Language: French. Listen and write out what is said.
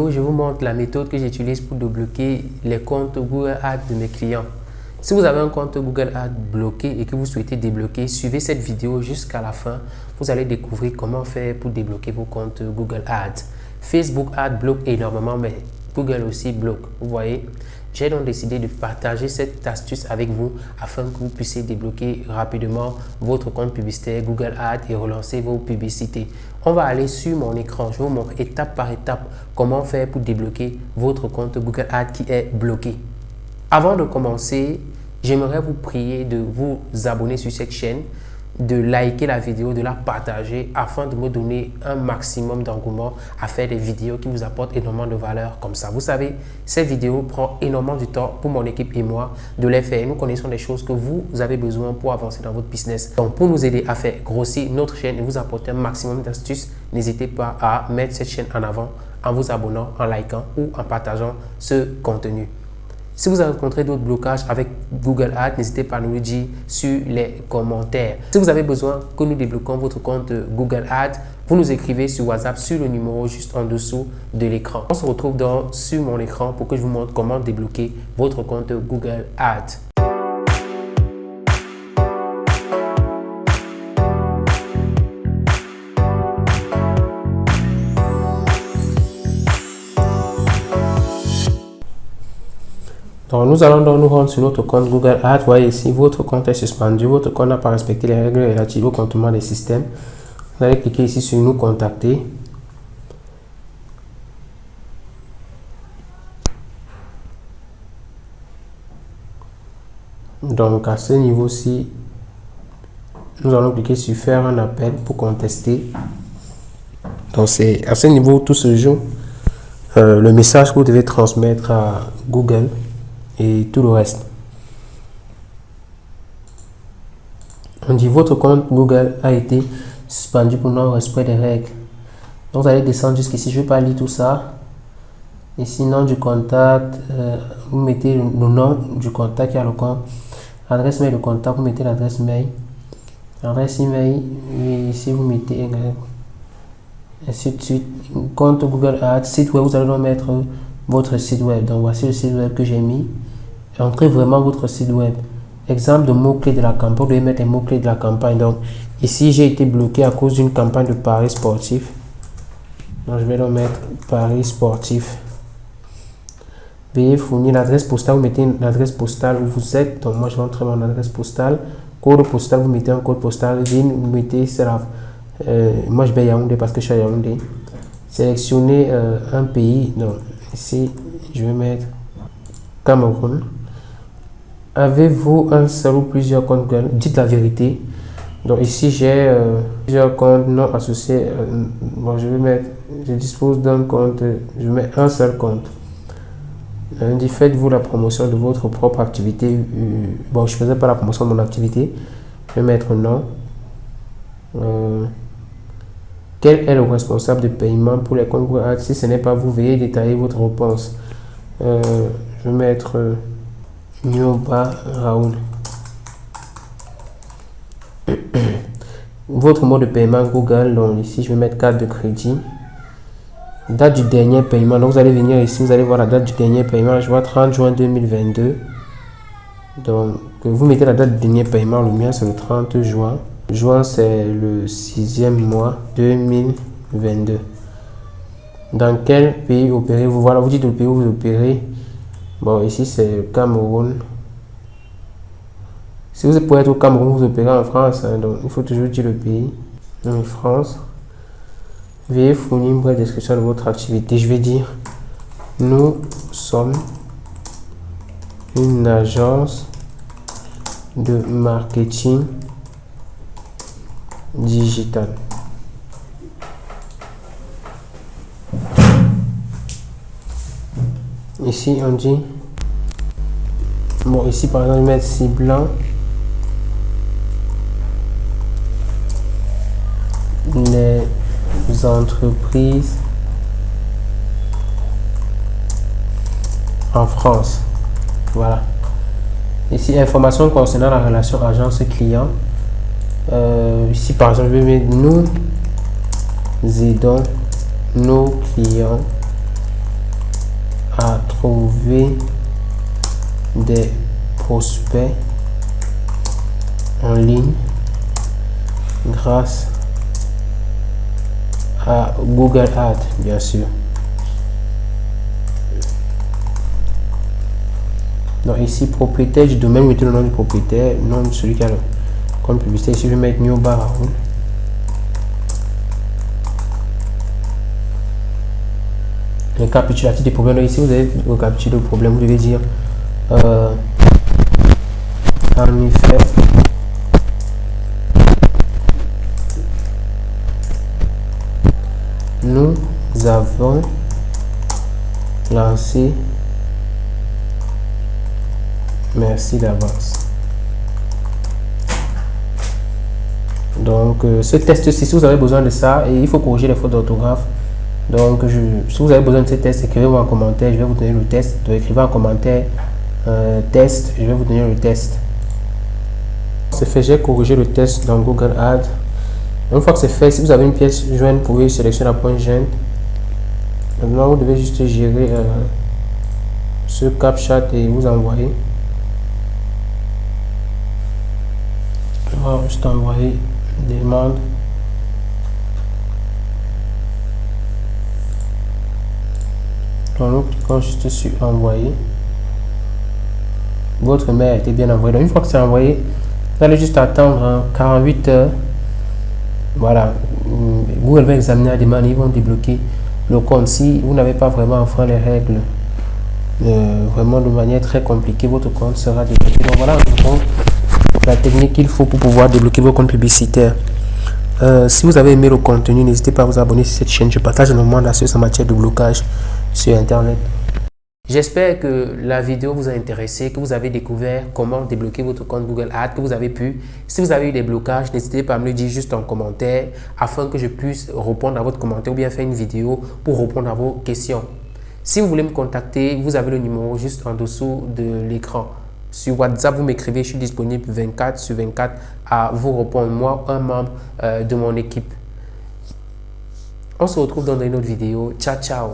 Je vous montre la méthode que j'utilise pour débloquer les comptes Google Ads de mes clients. Si vous avez un compte Google Ads bloqué et que vous souhaitez débloquer, suivez cette vidéo jusqu'à la fin. Vous allez découvrir comment faire pour débloquer vos comptes Google Ads. Facebook Ads bloque énormément, mais Google aussi bloque. Vous voyez, j'ai donc décidé de partager cette astuce avec vous afin que vous puissiez débloquer rapidement votre compte publicitaire Google Ads et relancer vos publicités. On va aller sur mon écran. Je vous montre étape par étape comment faire pour débloquer votre compte Google Ads qui est bloqué. Avant de commencer, j'aimerais vous prier de vous abonner sur cette chaîne, de liker la vidéo, de la partager afin de me donner un maximum d'engouement à faire des vidéos qui vous apportent énormément de valeur comme ça. Vous savez, ces vidéos prennent énormément du temps pour mon équipe et moi de les faire. Nous connaissons des choses que vous avez besoin pour avancer dans votre business. Donc, pour nous aider à faire grossir notre chaîne et vous apporter un maximum d'astuces, n'hésitez pas à mettre cette chaîne en avant en vous abonnant, en likant ou en partageant ce contenu. Si vous avez rencontré d'autres blocages avec Google Ads, n'hésitez pas à nous le dire sur les commentaires. Si vous avez besoin que nous débloquons votre compte Google Ads, vous nous écrivez sur WhatsApp sur le numéro juste en dessous de l'écran. On se retrouve donc sur mon écran pour que je vous montre comment débloquer votre compte Google Ads. Donc, nous allons donc nous rendre sur notre compte Google Ads. Vous voyez ici, votre compte est suspendu. Votre compte n'a pas respecté les règles relatives au contournement des systèmes. Vous allez cliquer ici sur nous contacter. Donc, à ce niveau-ci, nous allons cliquer sur faire un appel pour contester. Donc, c'est à ce niveau tout se joue. Le message que vous devez transmettre à Google et tout le reste. On dit votre compte Google a été suspendu pour non-respect des règles. Donc vous allez descendre jusqu'ici. Je ne vais pas lire tout ça. Ici, nom du contact, vous mettez le nom du contact qui a le compte. Adresse mail de contact, vous mettez l'adresse mail. Adresse email, ici vous mettez ainsi de suite. Compte Google Ads, site web, vous allez donc mettre votre site web. Donc voici le site web que j'ai mis. Entrez vraiment votre site web. Exemple de mots-clés de la campagne. Vous devez mettre les mots-clés de la campagne. Donc ici, j'ai été bloqué à cause d'une campagne de paris sportif. Donc je vais donc mettre paris sportif. Veuillez fournir l'adresse postale. Vous mettez l'adresse postale où vous êtes. Donc moi, je vais entrer mon adresse postale. Code postal, vous mettez un code postal. Ville, vous mettez moi, je vais Yaoundé parce que je suis à Yaoundé. Sélectionnez un pays. Donc ici, je vais mettre Cameroun. Avez-vous un seul ou plusieurs comptes Google? Dites la vérité. Donc ici, j'ai plusieurs comptes non associés. Bon, je dispose d'un compte. Je mets un seul compte. Dit faites-vous la promotion de votre propre activité. Bon, je ne faisais pas la promotion de mon activité. Je vais mettre non. Quel est le responsable de paiement pour les comptes Google Ads? Si ce n'est pas vous, veuillez détailler votre réponse. Je vais mettre Nyoba Raoul. Votre mot de paiement Google. Donc ici, je vais mettre carte de crédit. Date du dernier paiement. Donc vous allez venir ici, vous allez voir la date du dernier paiement. Je vois 30 juin 2022. Donc vous mettez la date du dernier paiement. Le mien, c'est le 30 juin. Juin, c'est le 6e mois 2022. Dans quel pays opérez-vous? Voilà, vous dites le pays où vous opérez. Bon, ici, c'est le Cameroun. Si vous pouvez être au Cameroun, vous opérez en France. Hein, donc, il faut toujours dire le pays. Donc, France. Veuillez fournir une brève description de votre activité. Je vais dire, nous sommes une agence de marketing digital. Ici, on dit, bon, ici, par exemple, je vais mettre ciblant les entreprises en France. Voilà. Ici, information concernant la relation agence-client. Ici, par exemple, je vais mettre nous aidons nos clients à trouver des prospects en ligne grâce à Google Ads, bien sûr. Donc ici, propriétaire du domaine, vous mettez le nom du propriétaire, nom de celui qui a le compte publicitaire. Ici, je vais mettre New Barahou. Récapitulatif des problèmes. Donc ici, vous avez récapitulé le problème. Vous devez dire en effet, nous avons lancé. Merci d'avance. Donc, ce test-ci, si vous avez besoin de ça, et il faut corriger les fautes d'orthographe. Donc, si vous avez besoin de ce test, écrivez-moi en commentaire. Je vais vous donner le test. Donc, écrivez en commentaire test. Je vais vous donner le test. C'est fait, j'ai corrigé le test dans Google Ads. Une fois que c'est fait, si vous avez une pièce jointe, vous pouvez sélectionner la pointe jointe. Maintenant, vous devez juste gérer ce CAPTCHA et vous envoyer. On va juste envoyer demande. Donc nous cliquons juste sur envoyer. Votre mail a été bien envoyé. Donc une fois que c'est envoyé, vous allez juste attendre 48 heures. Voilà, Google va examiner la demande, ils vont débloquer le compte. Si vous n'avez pas vraiment enfreint les règles, vraiment de manière très compliquée, votre compte sera débloqué. Donc voilà la technique qu'il faut pour pouvoir débloquer vos comptes publicitaires. Si vous avez aimé le contenu, n'hésitez pas à vous abonner sur cette chaîne. Je partage énormément d'astuces en matière de blocage sur Internet. J'espère que la vidéo vous a intéressé, que vous avez découvert comment débloquer votre compte Google Ads, que vous avez pu. Si vous avez eu des blocages, n'hésitez pas à me le dire juste en commentaire afin que je puisse répondre à votre commentaire ou bien faire une vidéo pour répondre à vos questions. Si vous voulez me contacter, vous avez le numéro juste en dessous de l'écran. Sur WhatsApp, vous m'écrivez, je suis disponible 24/24 à vous répondre, moi, un membre de mon équipe. On se retrouve dans une autre vidéo. Ciao, ciao.